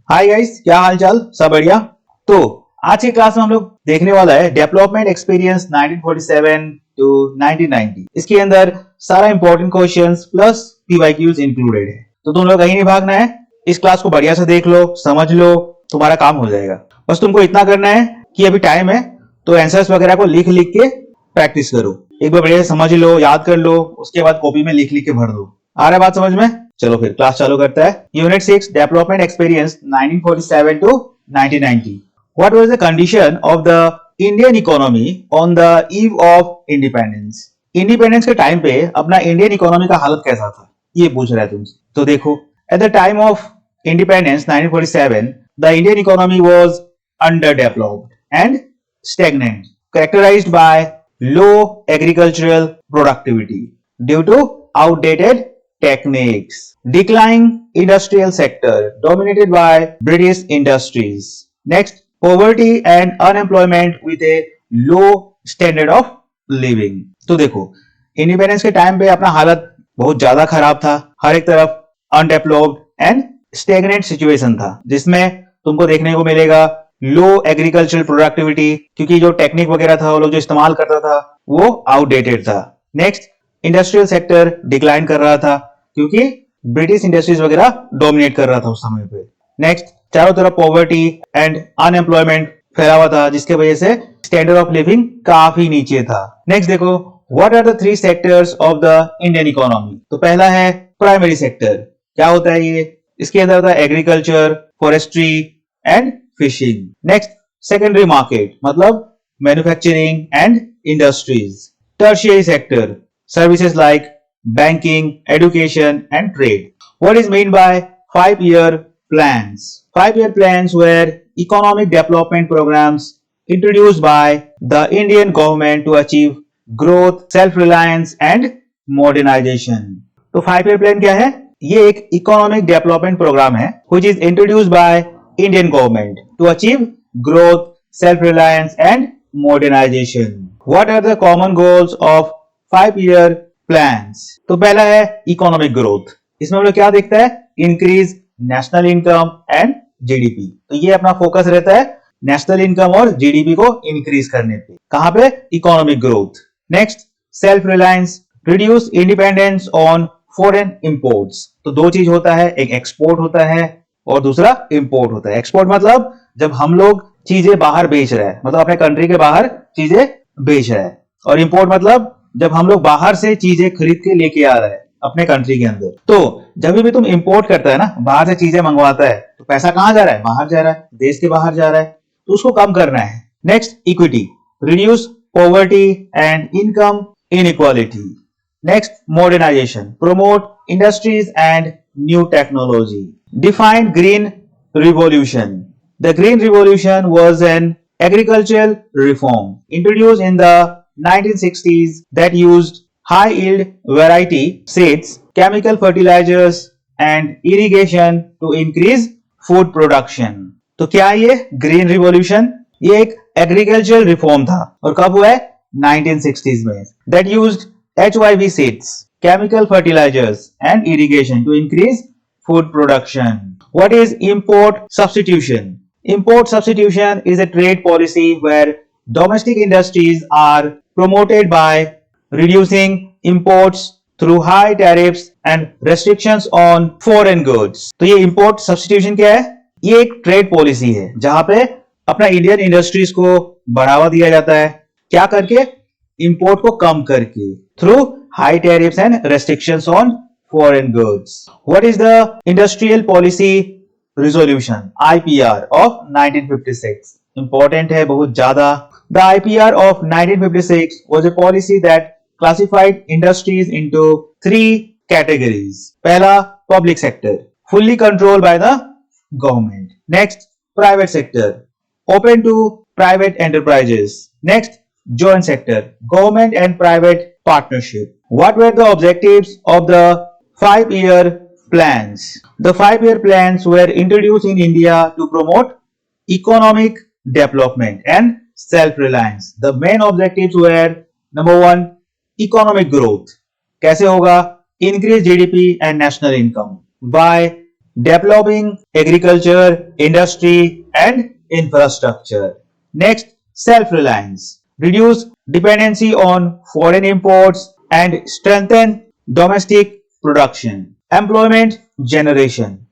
Hi guys, क्या हाल चाल? सब बढ़िया। तो आज की क्लास में हम लोग देखने वाला है डेवलपमेंट एक्सपीरियंस 1947 टू 1990। इसके अंदर सारा important questions plus PYQs included है। तो तुम लोग कहीं नहीं भागना है, इस क्लास को बढ़िया से देख लो, समझ लो, तुम्हारा काम हो जाएगा। बस तुमको इतना करना है कि अभी टाइम है तो आंसर्स वगैरह को लिख लिख के प्रैक्टिस करो। एक बार बढ़िया से समझ लो, याद कर लो, उसके बाद कॉपी में लिख लिख के भर दो। आ रहा है बात समझ में? चलो फिर क्लास चालू करता है। Unit 6 development experience 1947 to 1990। What was the condition of the Indian economy on the eve of independence? Independence के टाइम पे अपना इंडियन इकोनॉमी का हालत कैसा था, ये पूछ रहा है तुमसे। तो देखो, at the time of independence 1947, the Indian economy was underdeveloped and stagnant, characterized by low agricultural productivity due to outdated techniques, declining industrial sector dominated by British industries. Next, poverty and unemployment with a low standard of living. तो देखो, independence के time पे अपना हालत बहुत ज्यादा खराब था, हर एक तरफ अनडेवलप्ड एंड स्टेगनेंट सिचुएशन था, जिसमें तुमको देखने को मिलेगा लो एग्रीकल्चरल प्रोडक्टिविटी, क्योंकि जो टेक्निक वगैरह था वो लोग जो इस्तेमाल करता था वो आउटडेटेड था। नेक्स्ट, इंडस्ट्रियल सेक्टर डिक्लाइन कर रहा था क्योंकि ब्रिटिश इंडस्ट्रीज वगैरह डोमिनेट कर रहा था उस समय पे। नेक्स्ट, चारों तरफ पॉवर्टी एंड अनएम्प्लॉयमेंट फैला हुआ था, जिसके वजह से स्टैंडर्ड ऑफ लिविंग काफी नीचे था। नेक्स्ट देखो, what are the three sectors of the Indian economy? तो पहला है प्राइमरी सेक्टर। क्या होता है ये? इसके अंदर होता है agriculture, forestry and fishing. Next, secondary market मतलब manufacturing and industries. Tertiary sector, services like banking, education and trade. What is meant by 5-year plans? 5-year plans were economic development programs introduced by the Indian government to achieve growth, self-reliance and modernization. तो 5-year plan क्या है? ये एक economic development programme है which is introduced by Indian government to achieve growth, self-reliance and modernization. What are the common goals of 5-year plans? तो पहला है economic growth. इसमें हम लोग क्या देखता है? Increase national income and GDP. तो ये अपना फोकस रहता है नेशनल इनकम और जीडीपी को इंक्रीज करने पे। कहां पे? Economic growth. Next, self reliance, reduce independence on foreign imports. तो दो चीज होता है, एक एक्सपोर्ट होता है और दूसरा इंपोर्ट होता है। एक्सपोर्ट मतलब जब हम लोग चीजें बाहर बेच रहे हैं, मतलब अपने कंट्री के बाहर चीजें बेच रहे हैं, और इंपोर्ट मतलब जब हम लोग बाहर से चीजें खरीद के लेके आ रहे हैं अपने कंट्री के अंदर। तो जब भी तुम इंपोर्ट करता है ना, बाहर से चीजें मंगवाता है, तो पैसा कहां जा रहा है? बाहर जा रहा है, देश के बाहर जा रहा है, तो उसको कम करना है। Next, equity, reduce poverty and income inequality. Next, modernization, promote industries and new technology. Define green revolution. The green revolution was an agricultural reform introduced in the 1960s that used high yield variety seeds, chemical fertilizers and irrigation to increase food production. तो क्या ये green revolution? ये एक agricultural reform था और कब हुआ है? 1960s में। That used HYV seeds, chemical fertilizers and irrigation to increase food production. What is import substitution? Import substitution is a trade policy where domestic industries are promoted by reducing imports through high tariffs and restrictions on foreign goods. तो ये import substitution क्या है? ये एक trade policy है जहां पे अपना इंडियन इंडस्ट्रीज को बढ़ावा दिया जाता है। क्या करके? इंपोर्ट को कम करके, through high tariffs and restrictions on foreign goods. What is the industrial policy resolution IPR of 1956? Important है बहुत ज्यादा। The IPR of 1956 was a policy that classified industries into 3 categories. पहला, public sector, fully controlled by the government. Next, private sector, open to private enterprises. Next, joint sector, government and private partnership. What were the objectives of the 5-year plans? The 5-year plans were introduced in India to promote economic development and self-reliance. The main objectives were, number 1, economic growth. कैसे होगा? Increase GDP and national income by developing agriculture, industry and infrastructure. Next, self-reliance, reduce dependency on foreign imports and strengthen domestic production. Employment generation,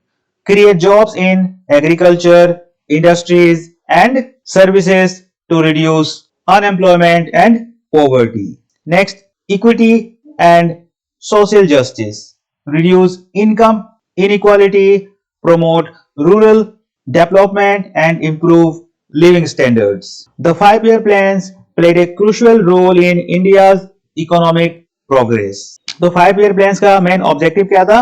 create jobs in agriculture, industries and services to reduce unemployment and poverty. Next, equity and social justice, reduce income inequality, promote rural development and improve living standards. The 5-year plans played a crucial role in India's economic progress. तो 5-year plans का main objective क्या था?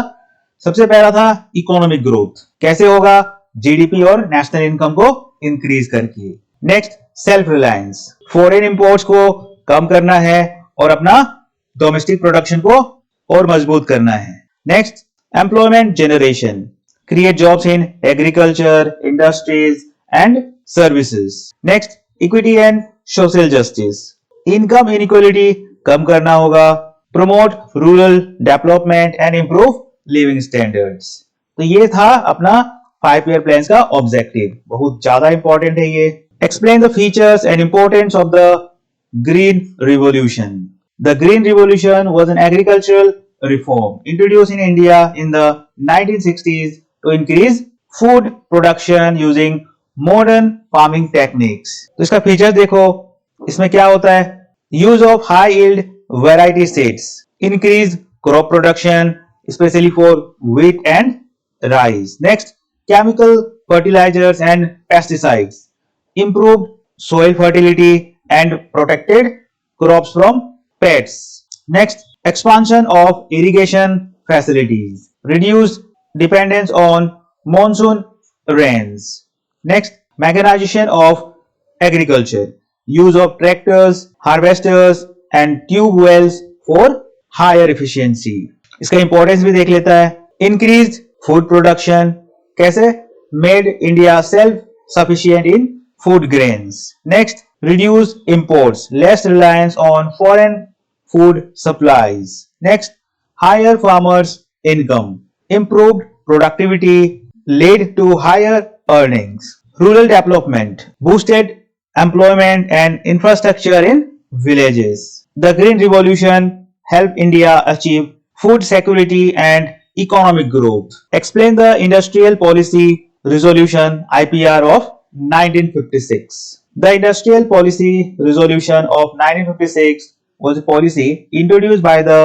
सबसे पहला था economic growth, कैसे होगा? GDP और नेशनल इनकम को इंक्रीज करके। Next, self reliance, foreign imports को कम करना है और अपना डोमेस्टिक प्रोडक्शन को और मजबूत करना है। Next, employment generation, create jobs in agriculture, industries and services. Next, equity and social justice, income inequality कम करना होगा, promote rural development and improve living standards. तो ये था अपना 5-year plans का ऑब्जेक्टिव, बहुत ज्यादा इंपॉर्टेंट है ये। Explain the features and importance of the Green Revolution. The Green Revolution was an agricultural reform introduced in India in the 1960s to increase food production using modern farming techniques. तो इसका feature देखो, इसमें क्या होता है? Use of high yield variety seeds, increase crop production especially for wheat and rice. Next, chemical fertilizers and pesticides, improved soil fertility and protected crops from pests. Next, expansion of irrigation facilities, reduced dependence on monsoon rains. Next, mechanization of agriculture, use of tractors, harvesters and tube wells for higher efficiency. इसका importance भी देख लेता है। Increased food production, कैसे? Made India self-sufficient in food grains. Next, reduce imports, less reliance on foreign food supplies. Next, higher farmers' income, improved productivity led to higher earnings. Rural development boosted employment and infrastructure in villages. The Green Revolution helped India achieve food security and economic growth. Explain the Industrial Policy Resolution (IPR) of 1956. The Industrial Policy Resolution of 1956 was a policy introduced by the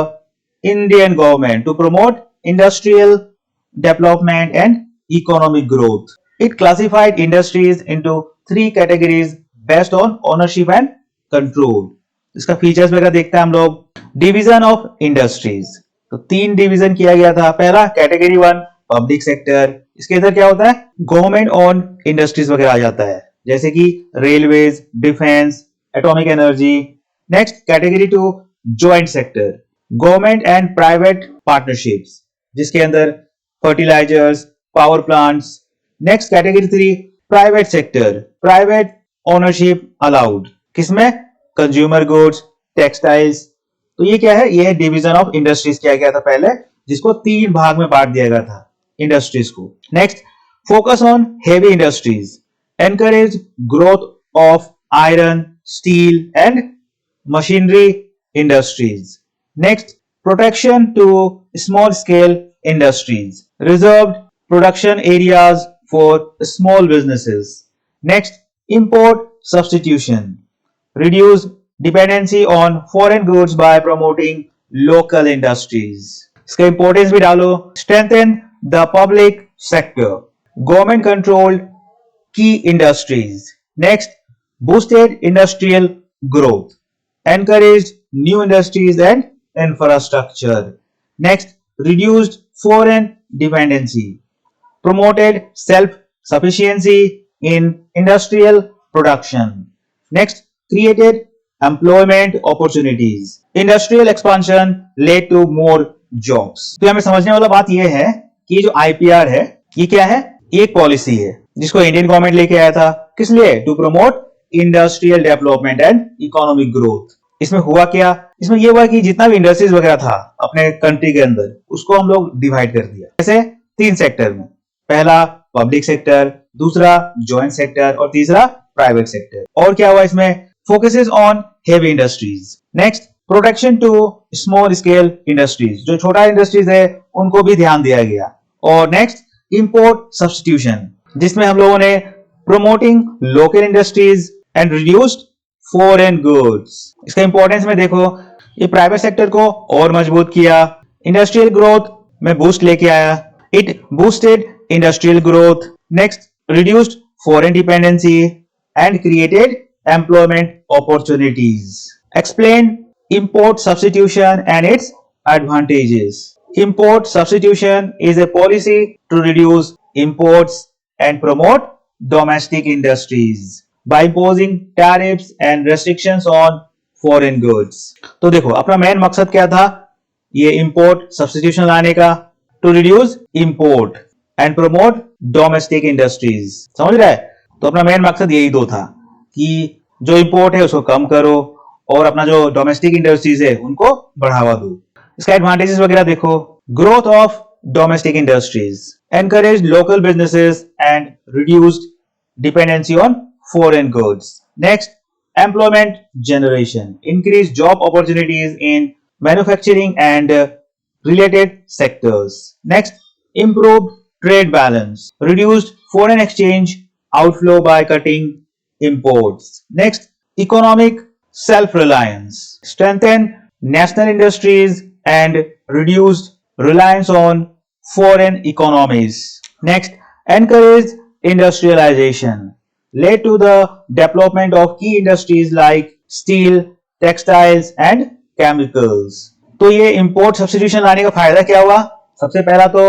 Indian government to promote industrial development and economic growth. It classified industries into 3 categories based on ownership and control. इसका features वगैरह देखते हैं हम लोग। Division of industries, तो 3 division किया गया था। पहला कैटेगरी 1 पब्लिक सेक्टर, इसके अंदर क्या होता है? गवर्नमेंट ओन इंडस्ट्रीज वगैरह आ जाता है, जैसे कि railways, defence, atomic energy. Next, category 2 joint sector, government and private partnerships, जिसके अंदर fertilisers, power plants. Next, category 3 private sector, private ownership allowed, किसमें? Consumer goods, textiles. तो ये क्या है? ये है डिवीजन ऑफ इंडस्ट्रीज किया गया था पहले, जिसको 3 भाग में बांट दिया गया था इंडस्ट्रीज को। Next, focus on heavy industries, encourage growth of iron, steel and machinery industries. Next, protection to small scale industries, reserved production areas for small businesses. Next, import substitution, reduce dependency on foreign goods by promoting local industries. इसका importance भी डालो। strengthen the public sector, government controlled key industries. Next, boosted industrial growth, encouraged new industries and infrastructure. Next, reduced foreign dependency, promoted self-sufficiency in industrial production. Next, created employment opportunities. Industrial expansion led to more jobs. तो हमें समझने वाला बात यह है कि ये जो IPR है, ये क्या है? ये एक पॉलिसी है जिसको इंडियन गवर्नमेंट लेके आया था। किस लिए? To promote industrial development and economic growth. इसमें हुआ क्या? इसमें यह हुआ कि जितना भी इंडस्ट्रीज वगैरह था अपने कंट्री के अंदर, उसको हम लोग डिवाइड कर दिया। जैसे 3 सेक्टर में, पहला पब्लिक सेक्टर, दूसरा जॉइंट सेक्टर और तीसरा प्राइवेट सेक्टर। और क्या हुआ इसमें, focuses on heavy industries. Next, protection to small scale industries, जो छोटा इंडस्ट्रीज है उनको भी ध्यान दिया गया। और नेक्स्ट, इंपोर्ट सब्स्टिट्यूशन, जिसमें हम लोगों ने promoting local industries and reduced foreign goods. इसका इंपॉर्टेंस में देखो, ये प्राइवेट सेक्टर को और मजबूत किया, इंडस्ट्रियल ग्रोथ में बूस्ट लेके आया, it boosted industrial growth. Next, reduced foreign dependency and created employment opportunities. Explain import substitution and its advantages. Import substitution is a policy to reduce imports and promote domestic industries by imposing tariffs and restrictions on foreign goods. तो देखो अपना main मकसद क्या था, ये import substitution लाने का, to reduce import and promote domestic industries. समझ रहा है? तो अपना मेन मकसद यही दो था कि जो import है उसको कम करो और अपना जो डोमेस्टिक इंडस्ट्रीज है उनको बढ़ावा दो। इसका एडवांटेजेस वगैरह देखो, growth of domestic industries, encourage local businesses and reduced dependency on foreign goods. Next, employment generation, increase job opportunities in manufacturing and related sectors. Next, improved trade balance, reduced foreign exchange outflow by cutting imports. Next, economic self-reliance, strengthen national industries and reduced reliance on foreign economies. Next, encourage industrialization, led to the development of key industries like steel, textiles and chemicals. तो ये import substitution लाने का फायदा क्या हुआ, सबसे पहला तो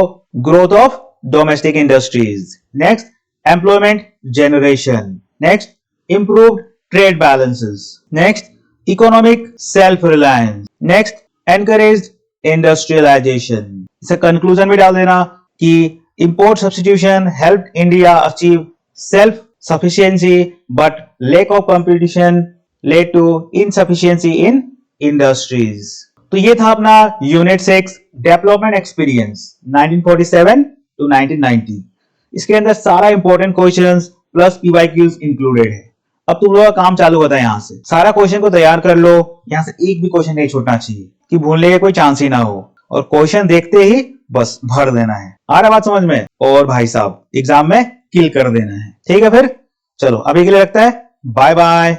growth of domestic industries. Next, employment generation. Next, improved trade balances. Next, economic self-reliance. Next, encouraged industrialization. इसे conclusion में डाल देना कि import substitution helped India achieve self-sufficiency, but lack of competition led to insufficiency in industries. तो ये था अपना unit 6 development experience 1947 to 1990। इसके अंदर सारा important questions plus PYQs included है। अब तुम लोग का काम चालू होता है, यहाँ से सारा क्वेश्चन को तैयार कर लो, यहाँ से एक भी क्वेश्चन नहीं छूटना चाहिए कि भूलने का कोई चांस ही ना हो, और क्वेश्चन देखते ही बस भर देना है। आ रहा बात समझ में? और भाई साहब एग्जाम में किल कर देना है। ठीक है, फिर चलो अभी के लिए रखता है, बाय बाय।